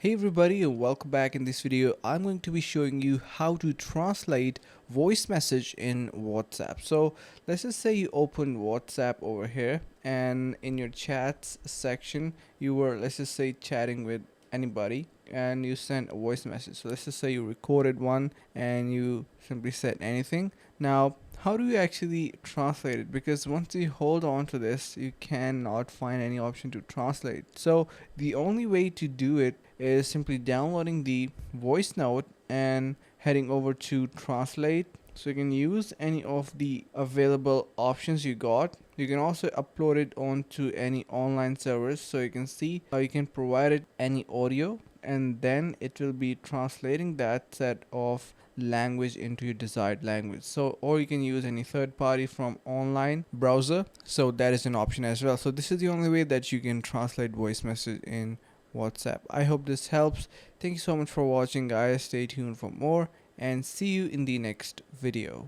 Hey everybody and welcome back. In this video I'm going to be showing you how to translate voice message in WhatsApp. So let's just say you open WhatsApp over here and in your chats section you were, let's just say, chatting with anybody and you sent a voice message. So let's just say you recorded one and you simply said anything. Now how do you actually translate it? Because once you hold on to this you cannot find any option to translate. So the only way to do it is simply downloading the voice note and heading over to translate. So you can use any of the available options you got. You can also upload it onto any online servers, so you can see how you can provide it any audio and then it will be translating that set of language into your desired language. So or you can use any third party from online browser, so that is an option as well. So this is the only way that you can translate voice message in WhatsApp. I hope this helps. Thank you so much for watching, guys. Stay tuned for more and see you in the next video.